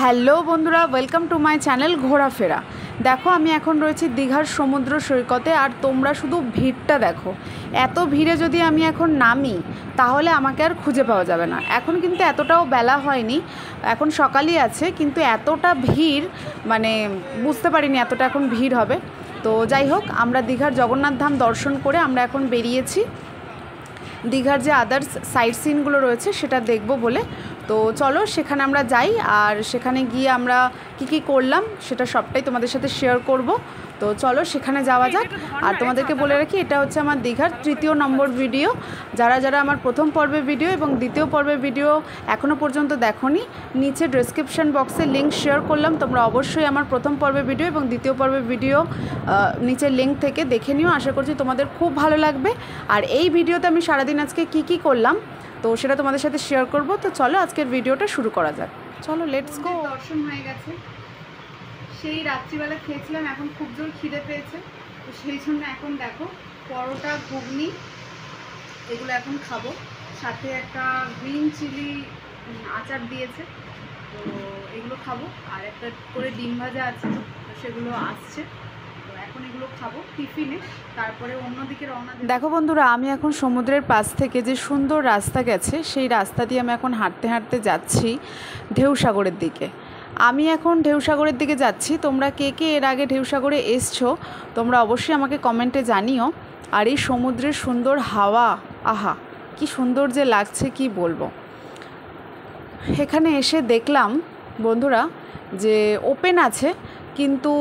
Hello বন্ধুরা, welcome to my channel ঘোরাফেরা। দেখো আমি এখন রয়েছি দীঘার সমুদ্র সৈকতে, আর তোমরা শুধু ভিড়টা দেখো। এত ভিড়ে যদি আমি এখন নামি তাহলে আমাকে আর খুঁজে পাওয়া যাবে না। এখন কিন্তু এতটাও বেলা হয়নি, এখন সকালই আছে, কিন্তু এতটা ভিড় মানে বুঝতে পারিনি এতটা এখন ভিড় হবে। তো যাই হোক, আমরা দীঘার জগন্নাথ ধাম দর্শন করে আমরা এখন বেরিয়েছি দীঘার যে আদার্স সাইট সিনগুলো রয়েছে সেটা দেখব বলে। তো চলো সেখানে আমরা যাই, আর সেখানে গিয়ে আমরা কি করলাম সেটা সবটাই তোমাদের সাথে শেয়ার করব। তো চলো সেখানে যাওয়া যাক। আর তোমাদেরকে বলে রাখি, এটা হচ্ছে আমার দীঘার 3য় নম্বর ভিডিও। যারা যারা আমার প্রথম পর্বের ভিডিও এবং দ্বিতীয় পর্বের ভিডিও এখনও পর্যন্ত দেখোনি, নিচে ডেসক্রিপশন বক্সে লিঙ্ক শেয়ার করলাম, তোমরা অবশ্যই আমার প্রথম পর্বের ভিডিও এবং দ্বিতীয় পর্বের ভিডিও নিচের লিঙ্ক থেকে দেখে নিও। আশা করছি তোমাদের খুব ভালো লাগবে। আর এই ভিডিওতে আমি সারাদিন আজকে কি করলাম তো সেটা তোমাদের সাথে শেয়ার করব। তো চলো আজকের ভিডিওটা শুরু করা যাক। চলো লেটস গো। দর্শন হয়ে গেছে, সেই রাত্রিবেলা খেয়েছিলাম, এখন খুব জোর খিদে পেয়েছে, তো সেই জন্য এখন দেখো পরোটা, ঘুগনি এগুলো এখন খাবো। সাথে একটা গ্রিন চিলি আচার দিয়েছে, তো এগুলো খাবো। আর একটা করে ডিম ভাজা আছে, তো সেগুলো আসছে, তো এখন এগুলো খাবো টিফিনে, তারপরে অন্যদিকে রওনা দেব। দেখো বন্ধুরা, আমি এখন সমুদ্রের পাশ থেকে যে সুন্দর রাস্তা গেছে সেই রাস্তা দিয়ে আমি এখন হাঁটতে হাঁটতে যাচ্ছি ঢেউসাগরের দিকে। আমি এখন ঢেউসাগরের দিকে যাচ্ছি। তোমরা কে কে এর আগে ঢেউসাগরে এসছো তোমরা অবশ্যই আমাকে কমেন্টে জানিও। আর এই সমুদ্রের সুন্দর হাওয়া, আহা কি সুন্দর যে লাগছে কি বলবো। এখানে এসে দেখলাম বন্ধুরা যে ওপেন আছে, কিন্তু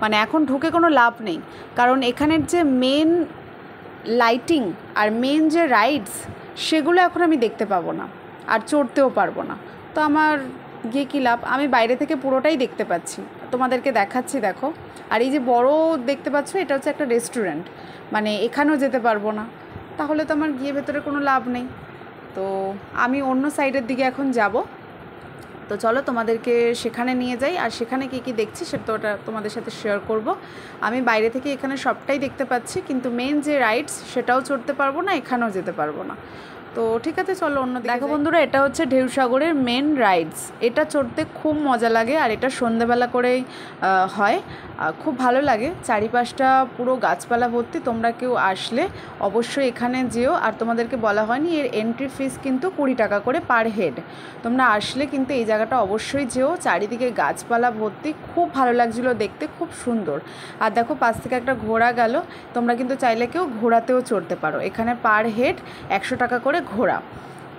মানে এখন ঢুকে কোনো লাভ নেই, কারণ এখানের যে মেন লাইটিং আর মেন যে রাইডস সেগুলো এখন আমি দেখতে পাবো না, আর চড়তেও পারবো না। তো আমার গিয়ে কী লাভ, আমি বাইরে থেকে পুরোটাই দেখতে পাচ্ছি, তোমাদেরকে দেখাচ্ছি দেখো। আর এই যে বড় দেখতে পাচ্ছ, এটা হচ্ছে একটা রেস্টুরেন্ট, মানে এখানেও যেতে পারবো না, তাহলে তো আমার গিয়ে ভেতরে কোনো লাভ নেই। তো আমি অন্য সাইডের দিকে এখন যাব। তো চলো তোমাদেরকে সেখানে নিয়ে যাই, আর সেখানে কী দেখছি সেটা ওটা তোমাদের সাথে শেয়ার করব। আমি বাইরে থেকে এখানে সবটাই দেখতে পাচ্ছি, কিন্তু মেন যে রাইডস সেটাও চড়তে পারবো না, এখানেও যেতে পারবো না। তো ঠিক আছে চলো অন্য দেখো বন্ধুরা, এটা হচ্ছে ঢেউসাগরের মেন রাইডস। এটা চড়তে খুব মজা লাগে, আর এটা সন্ধ্যেবেলা করেই হয়, খুব ভালো লাগে। চারিপাশটা পুরো গাছপালা ভর্তি, তোমরা কেউ আসলে অবশ্যই এখানে যেও। আর তোমাদেরকে বলা হয়নি, এর এন্ট্রি ফিস কিন্তু 20 টাকা করে পার হেড। তোমরা আসলে কিন্তু এই জায়গাটা অবশ্যই যেও, চারিদিকে গাছপালা ভর্তি, খুব ভালো লাগছিলো দেখতে, খুব সুন্দর। আর দেখো পাশ থেকে একটা ঘোড়া গেল, তোমরা কিন্তু চাইলে কেউ ঘোড়াতেও চড়তে পারো। এখানে পার হেড 100 টাকা করে ঘোড়া।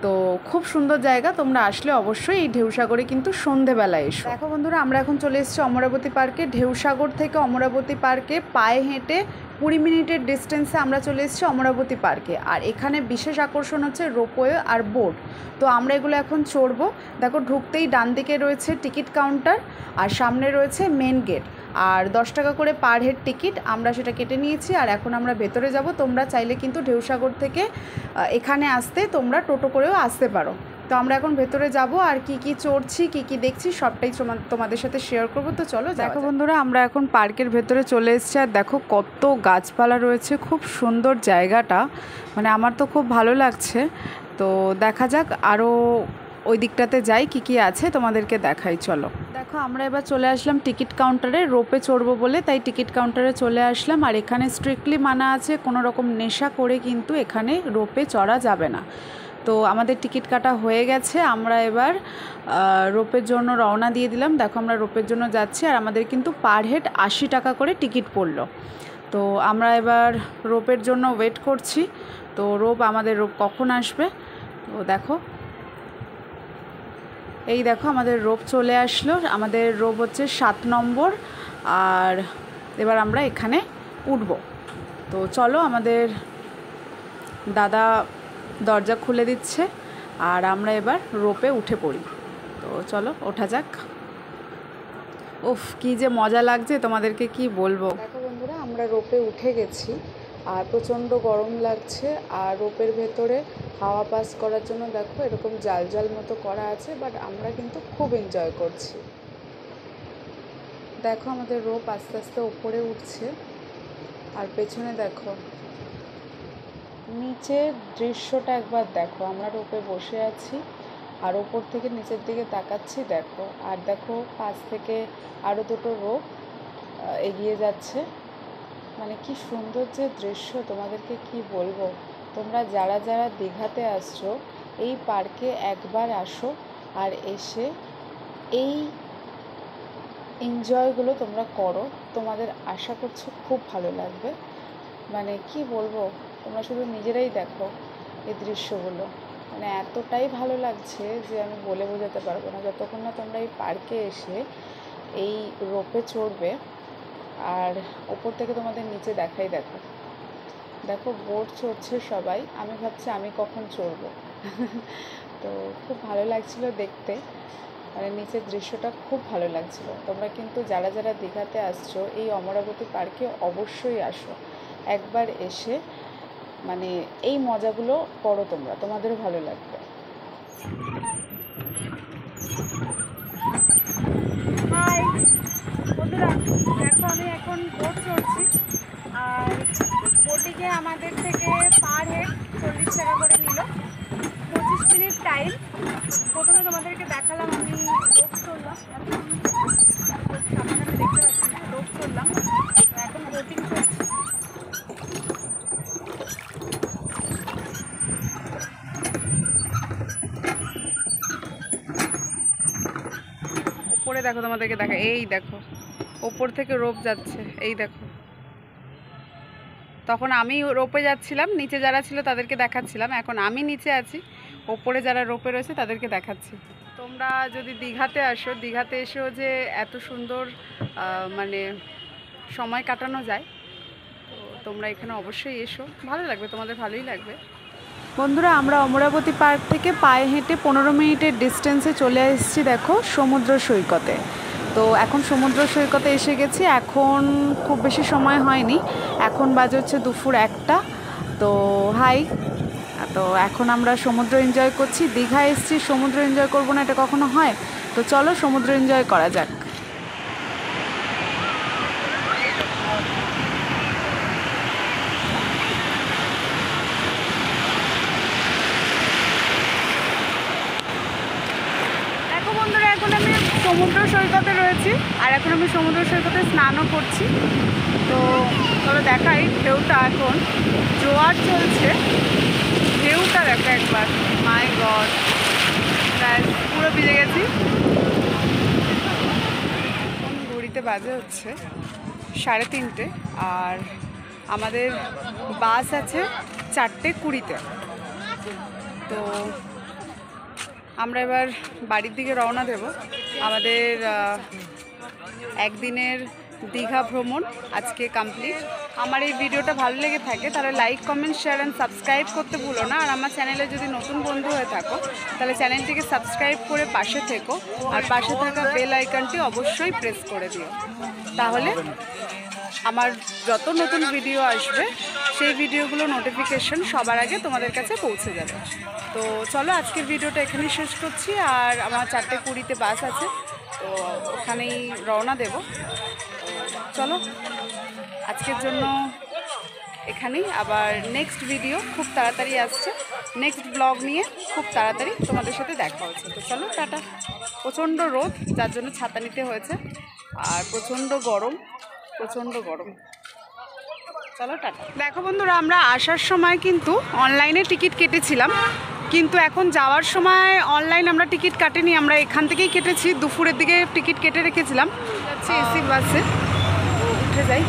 তো খুব সুন্দর জায়গা, তোমরা আসলে অবশ্যই এই ঢেউসাগরে কিন্তু সন্ধেবেলায় এসো। দেখো বন্ধুরা, আমরা এখন চলে এসেছি অমরাবতী পার্কে। ঢেউসাগর থেকে অমরাবতী পার্কে পায়ে হেঁটে 20 মিনিটের ডিস্টেন্সে আমরা চলে এসেছি অমরাবতী পার্কে। আর এখানে বিশেষ আকর্ষণ হচ্ছে রোপওয়ে আর বোট। তো আমরা এগুলো এখন চড়বো। দেখো ঢুকতেই ডান দিকে রয়েছে টিকিট কাউন্টার, আর সামনে রয়েছে মেন গেট। আর 10 টাকা করে পার হেড টিকিট, আমরা সেটা কেটে নিয়েছি। আর এখন আমরা ভেতরে যাব। তোমরা চাইলে কিন্তু ঢেউসাগর থেকে এখানে আসতে তোমরা টোটো করেও আসতে পারো। তো আমরা এখন ভেতরে যাব, আর কি চড়ছি কি দেখছি সবটাই তোমাদের সাথে শেয়ার করবো। তো চলো দেখো বন্ধুরা, আমরা এখন পার্কের ভেতরে চলে এসেছি। আর দেখো কত গাছপালা রয়েছে, খুব সুন্দর জায়গাটা, মানে আমার তো খুব ভালো লাগছে। তো দেখা যাক আরও ওই দিকটাতে যাই, কি আছে তোমাদেরকে দেখাই। চলো দেখো, আমরা এবার চলে আসলাম টিকিট কাউন্টারে, রোপে চড়বো বলে তাই টিকিট কাউন্টারে চলে আসলাম। আর এখানে স্ট্রিক্টলি মানা আছে, কোনো রকম নেশা করে কিন্তু এখানে রোপে চড়া যাবে না। তো আমাদের টিকিট কাটা হয়ে গেছে, আমরা এবার রোপের জন্য রওনা দিয়ে দিলাম। দেখো আমরা রোপের জন্য যাচ্ছি, আর আমাদের কিন্তু পার হেড 80 টাকা করে টিকিট পড়লো। তো আমরা এবার রোপের জন্য ওয়েট করছি। তো আমাদের রোপ কখন আসবে। তো দেখো, এই দেখো আমাদের রোপ চলে আসলো। আমাদের রোপ হচ্ছে 7 নম্বর, আর এবার আমরা এখানে উঠব। তো চলো, আমাদের দাদা দরজা খুলে দিচ্ছে, আর আমরা এবার রোপে উঠে পড়ি। তো চলো ওঠা যাক। উফ কি যে মজা লাগছে, তোমাদেরকে কি বলবো। দেখো বন্ধুরা, আমরা রোপে উঠে গেছি, আর প্রচণ্ড গরম লাগছে। আর রোপের ভেতরে হাওয়া পাস করার জন্য দেখো এরকম জাল জাল মতো করা আছে, বাট আমরা কিন্তু খুব এনজয় করছি। দেখো আমাদের রোপ আস্তে আস্তে ওপরে উঠছে, আর পেছনে দেখো নিচের দৃশ্যটা একবার দেখো। আমরা রোপে বসে আছি, আর ওপর থেকে নিচের দিকে তাকাচ্ছি, দেখো আর দেখো পাশ থেকে আরও দুটো রোপ এগিয়ে যাচ্ছে। মানে কি সুন্দর যে দৃশ্য, তোমাদেরকে কি বলবো। তোমরা যারা যারা দীঘাতে আসছো এই পার্কে একবার আসো, আর এসে এই এনজয়গুলো তোমরা করো, তোমাদের আশা করছি খুব ভালো লাগবে। মানে কি বলবো, তোমরা শুধু নিজেরাই দেখো এই দৃশ্যগুলো, মানে এতটাই ভালো লাগছে যে আমি বলে বোঝাতে পারবো না। যতক্ষণ না তোমরা এই পার্কে এসে এই রোপে চড়বে আর ওপর থেকে তোমাদের নিচে দেখাই, দেখো দেখো বোট চড়ছে সবাই, আমি ভাবছি আমি কখন চড়বো। তো খুব ভালো লাগছিল দেখতে, মানে নিচের দৃশ্যটা খুব ভালো লাগছিল। তোমরা কিন্তু যারা যারা দীঘাতে আসছো এই অমরাবতী পার্কে অবশ্যই আসো, একবার এসে মানে এই মজাগুলো করো তোমরা, তোমাদেরও ভালো লাগবে। হাই বন্ধুরা, দেখো আমি এখন বোট চড়ছি, আর বোটিকে আমাদের থেকে পার হেড 40 টাকা করে নিল, 25 মিনিট টাইম। প্রথমে তোমাদেরকে দেখালাম আমি রোপ চড়লাম, সামনে দেখতে পাচ্ছি না, রোপ চড়লাম, এখন বোটিং চলছে। ওপরে দেখো, তোমাদেরকে দেখা, এই দেখো ওপর থেকে রোপ যাচ্ছে, এই দেখো। তখন আমি রোপে যাচ্ছিলাম, নিচে যারা ছিল তাদেরকে দেখাচ্ছিলাম, এখন আমি নিচে আছি, ওপরে যারা রোপে রয়েছে তাদেরকে দেখাচ্ছি। তোমরা যদি দীঘাতে আসো, দীঘাতে এসেও যে এত সুন্দর মানে সময় কাটানো যায়, তো তোমরা এখানে অবশ্যই এসো, ভালো লাগবে, তোমাদের ভালোই লাগবে। বন্ধুরা, আমরা অমরাবতী পার্ক থেকে পায়ে হেঁটে 15 মিনিটের ডিস্টেন্সে চলে এসেছি দেখো সমুদ্র সৈকতে। তো এখন সমুদ্র সৈকতে এসে গেছি, এখন খুব বেশি সময় হয়নি, এখন বাজে হচ্ছে দুপুর 1টা। তো হাই, তো এখন আমরা সমুদ্র এনজয় করছি। দীঘা এসেছি, সমুদ্র এনজয় করবো না এটা কখনো হয়? তো চলো সমুদ্র এনজয় করা যাক। দেখো বন্ধুরা, এখন আমি সমুদ্র সৈকতে রয়েছি, আর এখন আমি সমুদ্র সৈকতে স্নানও করছি। তো তবে দেখাই ঢেউটা, এখন জোয়ার চলছে, ঢেউটা দেখো একবার, মাই গড, পুরো ভিজে গেছি। ঘড়িতে বাজে হচ্ছে 3:30, আর আমাদের বাস আছে 4:20-তে। তো আমরা এবার বাড়ির দিকে রওনা দেব। আমাদের একদিনের দীঘা ভ্রমণ আজকে কমপ্লিট। আমার এই ভিডিওটা ভালো লেগে থাকে তাহলে like, comment, share and subscribe করতে ভুলো না। আর আমার চ্যানেলে যদি নতুন বন্ধু হয়ে থাকো তাহলে চ্যানেলটিকে সাবস্ক্রাইব করে পাশে থেকো, আর পাশে থাকা বেল আইকনটি অবশ্যই প্রেস করে দিও, তাহলে আমার যত নতুন ভিডিও আসবে সেই ভিডিওগুলো নোটিফিকেশন সবার আগে তোমাদের কাছে পৌঁছে যাবে। তো চলো আজকের ভিডিওটা এখানেই শেষ করছি, আর আমার 4:20-তে বাস আছে, তো ওখানেই রওনা দেব। চলো আজকের জন্য এখানেই, আবার নেক্সট ভিডিও খুব তাড়াতাড়ি আসছে, নেক্সট ব্লগ নিয়ে খুব তাড়াতাড়ি তোমাদের সাথে দেখা হচ্ছে। তো চলো টাটা। প্রচণ্ড রোদ, যার জন্য ছাতা নিতে হয়েছে, আর প্রচণ্ড গরম, প্রচণ্ড গরম। চলো টাটা। দেখো বন্ধুরা, আমরা আসার সময় কিন্তু অনলাইনে টিকিট কেটেছিলাম, কিন্তু এখন যাওয়ার সময় অনলাইন আমরা টিকিট কাটিনি, আমরা এখান থেকেই কেটেছি। দুপুরের দিকে টিকিট কেটে রেখেছিলাম, যাচ্ছি এসি বাসে, উঠে যাই।